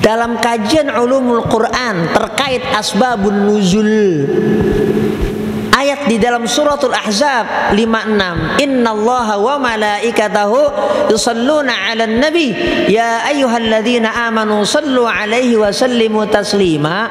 dalam kajian ulumul Quran terkait asbabun nuzul, ayat di dalam suratul Ahzab 56, innallaha wa malaikatahu yusalluna 'alan nabi ya ayyuhalladzina amanu sallu 'alaihi wa sallimu taslima.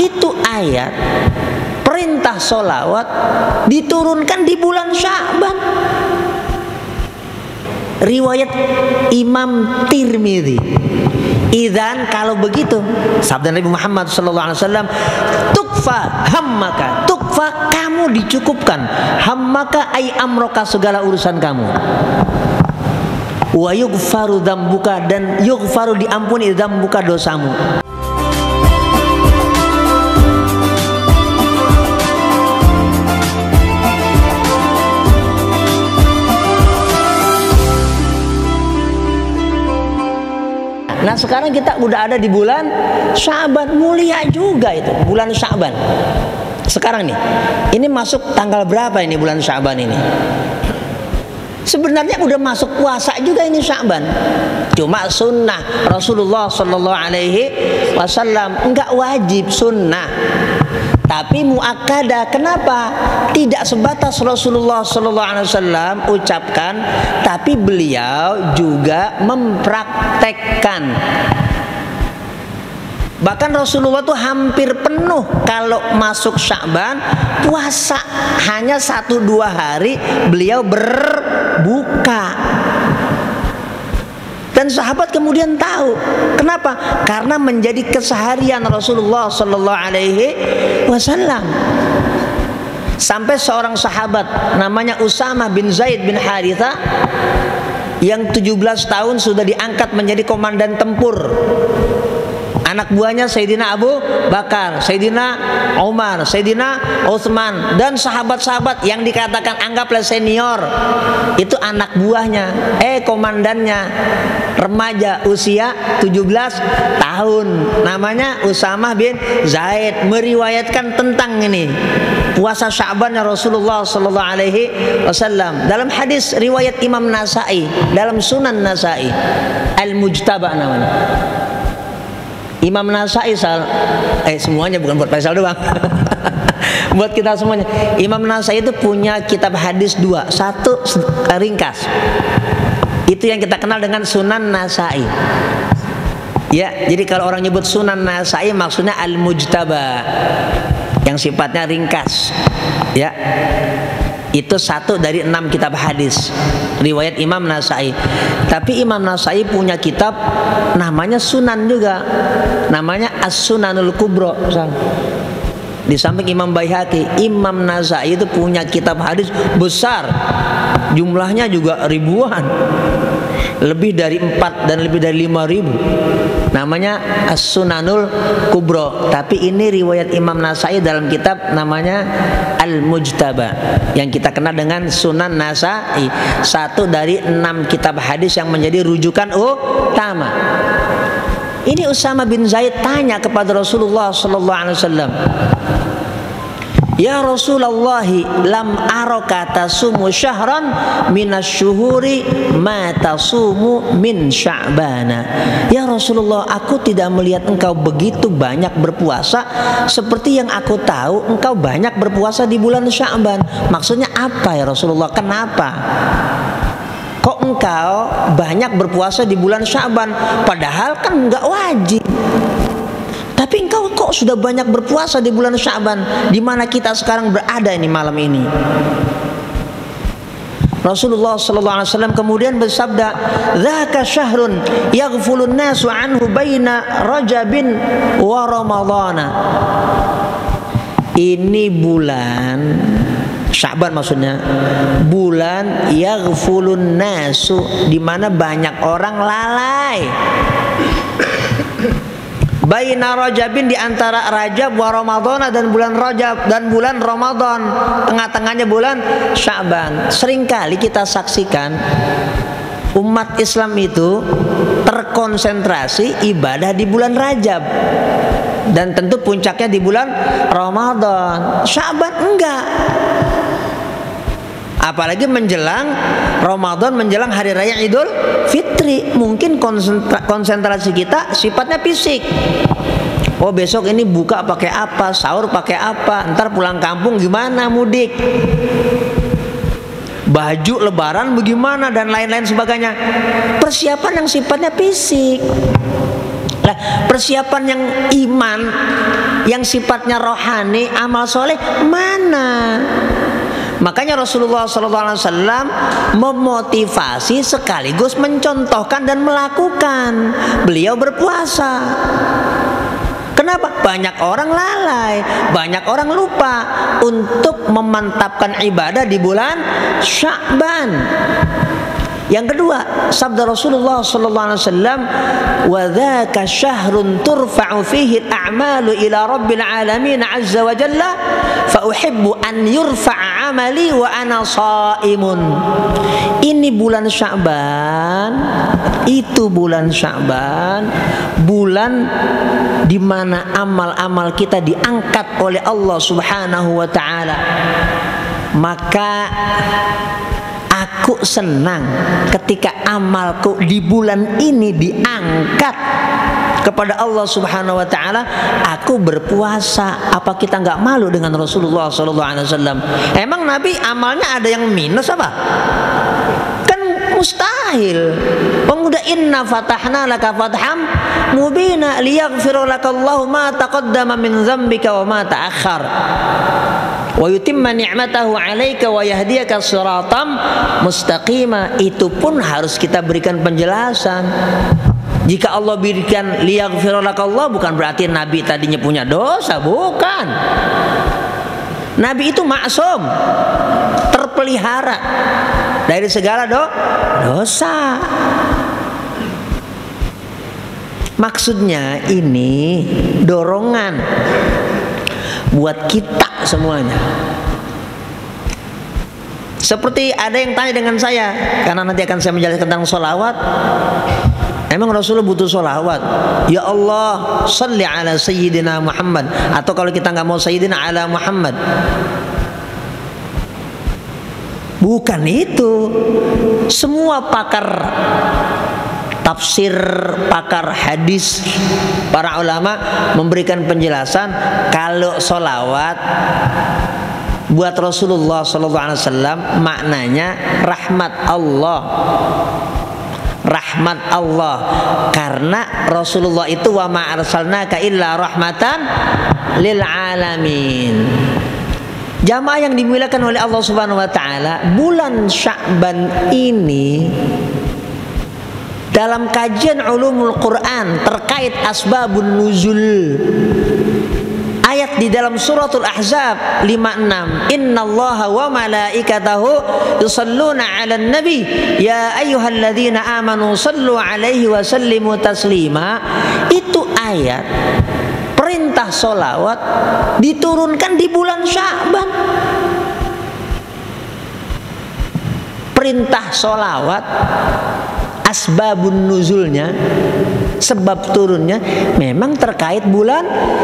Itu ayat perintah sholawat diturunkan di bulan Sya'ban. Riwayat Imam Tirmidzi. Idzan, kalau begitu sabda Nabi Muhammad SAW, tukfa hammaka, tukfa kamu dicukupkan, hammaka ay amroka segala urusan kamu, wa yughfaru dzambuka dan yughfaru diampuni dzambuka dosamu. Nah sekarang kita udah ada di bulan Sya'ban, mulia juga itu bulan Sya'ban. Sekarang nih, ini masuk tanggal berapa ini bulan Sya'ban ini? Sebenarnya udah masuk puasa juga ini Sya'ban. Cuma sunnah Rasulullah Sallallahu Alaihi Wasallam, enggak wajib, sunnah. Tapi muakkadah. Kenapa? Tidak sebatas Rasulullah Sallallahu Alaihi Wasallam ucapkan, tapi beliau juga mempraktekkan. Bahkan Rasulullah tuh hampir penuh kalau masuk Sya'ban puasa, hanya 1-2 hari beliau berbuka. Dan sahabat kemudian tahu. Kenapa? Karena menjadi keseharian Rasulullah Sallallahu Alaihi Wasallam. Sampai seorang sahabat namanya Usamah bin Zaid bin Haritha yang 17 tahun sudah diangkat menjadi komandan tempur. Anak buahnya Sayyidina Abu Bakar, Sayyidina Umar, Sayyidina Utsman, dan sahabat-sahabat yang dikatakan anggaplah senior. Itu anak buahnya, komandannya, remaja usia 17 tahun. Namanya Usamah bin Zaid, meriwayatkan tentang ini puasa Sya'ban Rasulullah Sallallahu Alaihi Wasallam. Dalam hadis riwayat Imam Nasai, dalam Sunan Nasai, Al-Mujtaba namanya. Imam Nasai semuanya, bukan buat Faisal doang. Buat kita semuanya. Imam Nasai itu punya kitab hadis 2, satu ringkas. Itu yang kita kenal dengan Sunan Nasai. Ya, jadi kalau orang nyebut Sunan Nasai maksudnya Al-Mujtaba, yang sifatnya ringkas. Ya. Itu 1 dari 6 kitab hadis riwayat Imam Nasai. Tapi Imam Nasai punya kitab namanya Sunan juga, namanya As-Sunanul Kubra. Di samping Imam Baihaqi, Imam Nasai itu punya kitab hadis besar, jumlahnya juga ribuan, lebih dari 4 dan lebih dari 5.000. Namanya As-Sunanul Kubra. Tapi ini riwayat Imam Nasai dalam kitab namanya Al-Mujtaba, yang kita kenal dengan Sunan Nasai, 1 dari 6 kitab hadis yang menjadi rujukan utama. Ini Usamah bin Zaid tanya kepada Rasulullah Sallallahu Alaihi Wasallam, ya Rasulullah, lam araka tasumu syahran minasyuhuri ma tasumu min Sya'bana. Ya Rasulullah, aku tidak melihat engkau begitu banyak berpuasa seperti yang aku tahu engkau banyak berpuasa di bulan Sya'ban. Maksudnya apa ya Rasulullah? Kenapa kok engkau banyak berpuasa di bulan Sya'ban? Padahal kan enggak wajib. Tapi engkau kok sudah banyak berpuasa di bulan Sya'ban, di mana kita sekarang berada ini malam ini. Rasulullah sallallahu alaihi wasallam kemudian bersabda, "Dzaka syahrun yaghfulun nasu anhu baina Rajabin wa Ramadhana." Ini bulan Sya'ban, maksudnya bulan yaghfulun nasu, di mana banyak orang lalai. Baina Rajabin, di antara Rajab wa Ramadhana, dan bulan Rajab dan bulan Ramadan, tengah-tengahnya bulan Sya'ban. Seringkali kita saksikan umat Islam itu terkonsentrasi ibadah di bulan Rajab, dan tentu puncaknya di bulan Ramadan. Sya'ban enggak. Apalagi menjelang Ramadan, menjelang hari raya Idul Fitri, mungkin konsentrasi kita sifatnya fisik. Oh, besok ini buka pakai apa, sahur pakai apa, ntar pulang kampung gimana, mudik, baju lebaran bagaimana, dan lain-lain sebagainya. Persiapan yang sifatnya fisik. Nah, persiapan yang iman, yang sifatnya rohani, amal soleh mana? Makanya Rasulullah SAW memotivasi sekaligus mencontohkan dan melakukan. Beliau berpuasa. Kenapa? Banyak orang lalai, banyak orang lupa untuk memantapkan ibadah di bulan Sya'ban. Yang kedua, sabda Rasulullah SAW, wa dzaka syahrun turfa'u fihi al-a'malu ila rabbil alamin azza wa jalla fa uhibbu an yurfa'a amali wa ana shaimun. Ini bulan Sya'ban, itu bulan Sya'ban, bulan di mana amal-amal kita diangkat oleh Allah Subhanahu wa taala. Maka aku senang ketika amalku di bulan ini diangkat kepada Allah Subhanahu wa taala. Aku berpuasa. Apa kita nggak malu dengan Rasulullah SAW? Emang Nabi amalnya ada yang minus apa? Kan mustahil. Pemuda inna fatahna laka fatham mubina liyaghfira lakallahu ma taqaddama min dzambika wa ma ta'akhkhar wa yutimma ni'matahu 'alaika wa yahdiyaka shiratam mustaqima. Itu pun harus kita berikan penjelasan. Jika Allah berikan liyaghfira lakallahu, bukan berarti Nabi tadinya punya dosa, bukan. Nabi itu maksum, terpelihara dari segala dosa. Maksudnya ini dorongan buat kita semuanya. Seperti ada yang tanya dengan saya, karena nanti akan saya menjelaskan tentang sholawat. Emang Rasulullah butuh sholawat? Ya Allah, salli ala Sayyidina Muhammad. Atau kalau kita nggak mau Sayyidina, ala Muhammad. Bukan itu. Semua pakar tafsir, pakar hadis, para ulama memberikan penjelasan kalau sholawat buat Rasulullah SAW maknanya rahmat Allah. Rahmat Allah, karena Rasulullah itu wa ma arsalnaka illa rahmatan lil alamin. Jamaah yang dimuliakan oleh Allah Subhanahu wa taala, bulan Sya'ban ini dalam kajian ulumul Quran terkait asbabun nuzul, ayat di dalam suratul Ahzab 56, innallaha wa malaikatahu yusalluna 'alan nabi ya ayyuhalladzina amanu sallu 'alaihi wa sallimu taslima. Itu ayat perintah sholawat diturunkan di bulan Sya'ban. Perintah sholawat, asbabun nuzulnya, sebab turunnya memang terkait bulan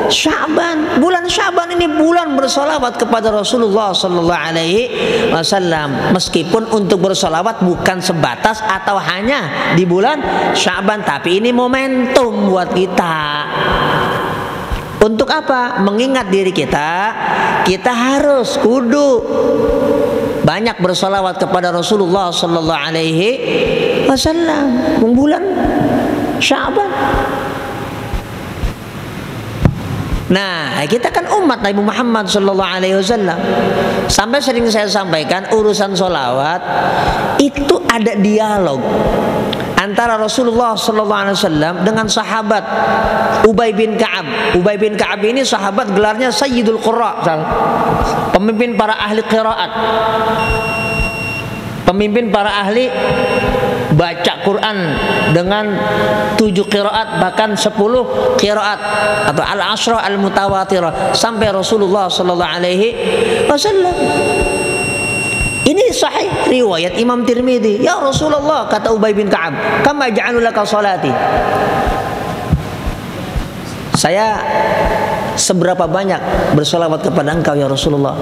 Sya'ban. Bulan Sya'ban ini bulan bersolawat kepada Rasulullah Sallallahu Alaihi Wasallam. Meskipun untuk bersolawat bukan sebatas atau hanya di bulan Sya'ban, tapi ini momentum buat kita. Untuk apa? Mengingat diri kita, kita harus kudu banyak bersolawat kepada Rasulullah Sallallahu Alaihi Wasallam bulan Sya'ban. Nah, kita kan umat Nabi Muhammad Sallallahu Alaihi Wasallam. Sampai sering saya sampaikan, urusan solawat itu ada dialog antara Rasulullah Sallallahu Alaihi Wasallam dengan sahabat Ubay bin Ka'ab. Ubay bin Ka'ab ini sahabat gelarnya Sayyidul Qurra, pemimpin para ahli qiraat, pemimpin para ahli baca Quran dengan 7 qiraat, bahkan 10 qiraat atau al-ashrah al-mutawatirah sampai Rasulullah Sallallahu Alaihi Wasallam. Ini sahih riwayat Imam Tirmidzi. Ya Rasulullah, kata Ubay bin Ka'ab, kama ja'alu laka salati. Saya seberapa banyak bersolawat kepada engkau ya Rasulullah?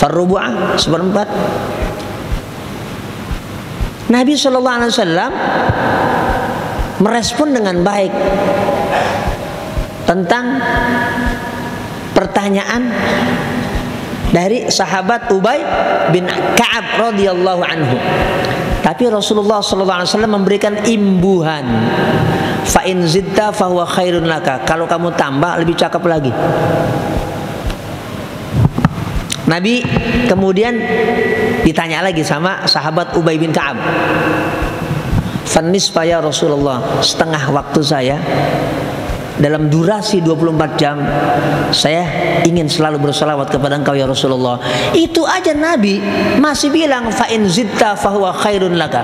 ar-rubu'ah, seperempat. Nabi SAW merespon dengan baik tentang pertanyaan dari sahabat Ubay bin Ka'ab radhiyallahu anhu. Tapi Rasulullah SAW memberikan imbuhan, fa in zidta fahuwa khairun laka. Kalau kamu tambah lebih cakep lagi. Nabi kemudian ditanya lagi sama sahabat Ubay bin Ka'ab, fanisfa ya Rasulullah, setengah waktu saya dalam durasi 24 jam saya ingin selalu bersalawat kepada engkau ya Rasulullah. Itu aja Nabi masih bilang fa in zidta fahuwa khairun laka.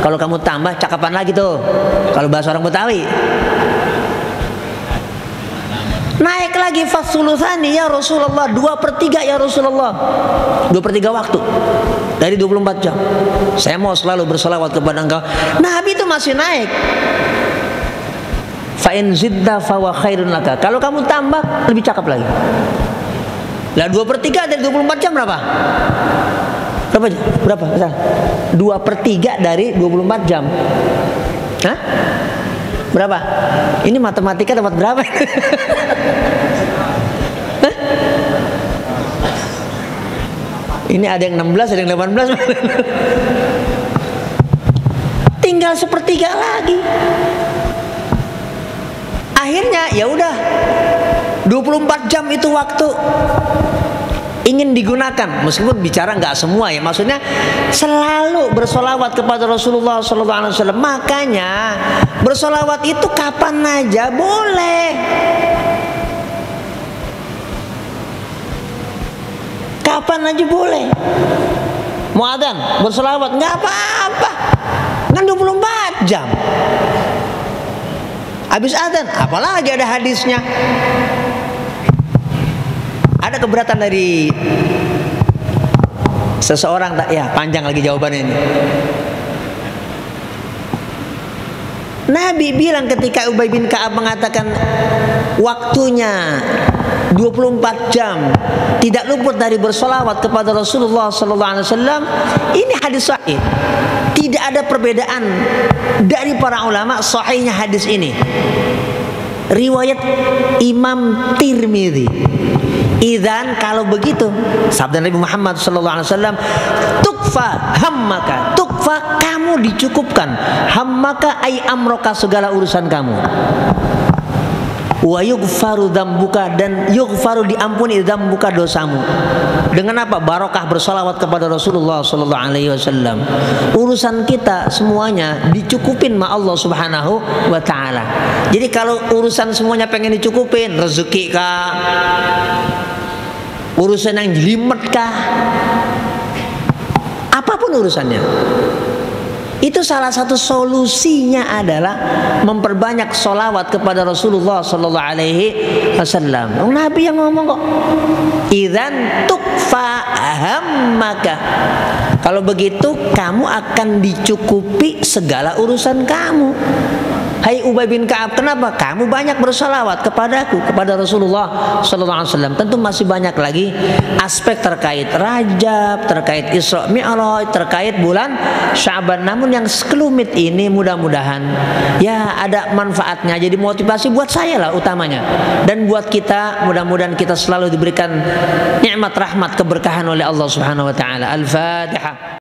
Kalau kamu tambah cakapan lagi tuh, kalau bahasa orang Betawi. Naik lagi fasulutsani ya Rasulullah, 2/3 ya Rasulullah, 2/3 waktu dari 24 jam saya mau selalu bersalawat kepada engkau. Nabi itu masih naik. Fa in zidda fa wa khairun laka. Kalau kamu tambah lebih cakep lagi. Lah 2/3 dari 24 jam berapa? Berapa jam? Berapa? 2/3 dari 24 jam. Hah? Berapa? Ini matematika dapat berapa? Hah? Ini ada yang 16, ada yang 18. Tinggal 1/3 lagi. Akhirnya ya udah 24 jam itu waktu ingin digunakan, meskipun bicara nggak semua ya, maksudnya selalu bersolawat kepada Rasulullah SAW. Makanya bersolawat itu kapan aja boleh, kapan aja boleh. Mau adzan bersolawat nggak apa-apa, kan 24 jam. Habis adzan, apalagi ada hadisnya. Ada keberatan dari seseorang, tak ya panjang lagi jawabannya ini. Nabi bilang ketika Ubay bin Ka'ab mengatakan waktunya 24 jam tidak luput dari bersolawat kepada Rasulullah SAW. Ini hadis sahih, tidak ada perbedaan dari para ulama sahihnya hadis ini. Riwayat Imam Tirmidzi. Idzan kalau begitu, sabda Nabi Muhammad SAW, tukfa hammaka, tukfa kamu dicukupkan, hammaka ay amroka segala urusan kamu, wa yughfaru dzambuka dan yughfaru diampuni dzambuka dosamu. Dengan apa? Barokah bersolawat kepada Rasulullah SAW. Urusan kita semuanya dicukupin ma Allah Subhanahu wa Ta'ala. Jadi kalau urusan semuanya pengen dicukupin, rezeki kah, urusan yang jelimet kah, apapun urusannya, itu salah satu solusinya adalah memperbanyak solawat kepada Rasulullah SAW. Nabi yang ngomong kok, idzan tukfa hammaka. Kalau begitu kamu akan dicukupi segala urusan kamu. Hai Ubay bin Ka'ab, kenapa? Kamu banyak bersolawat kepadaku, kepada Rasulullah SAW. Tentu masih banyak lagi aspek terkait Rajab, terkait Isra Mi'raj, terkait bulan Sya'ban. Namun yang sekelumit ini mudah-mudahan ya ada manfaatnya, jadi motivasi buat saya lah utamanya, dan buat kita, mudah-mudahan kita selalu diberikan nikmat rahmat keberkahan oleh Allah Subhanahu wa Ta'ala. Al-Fatihah.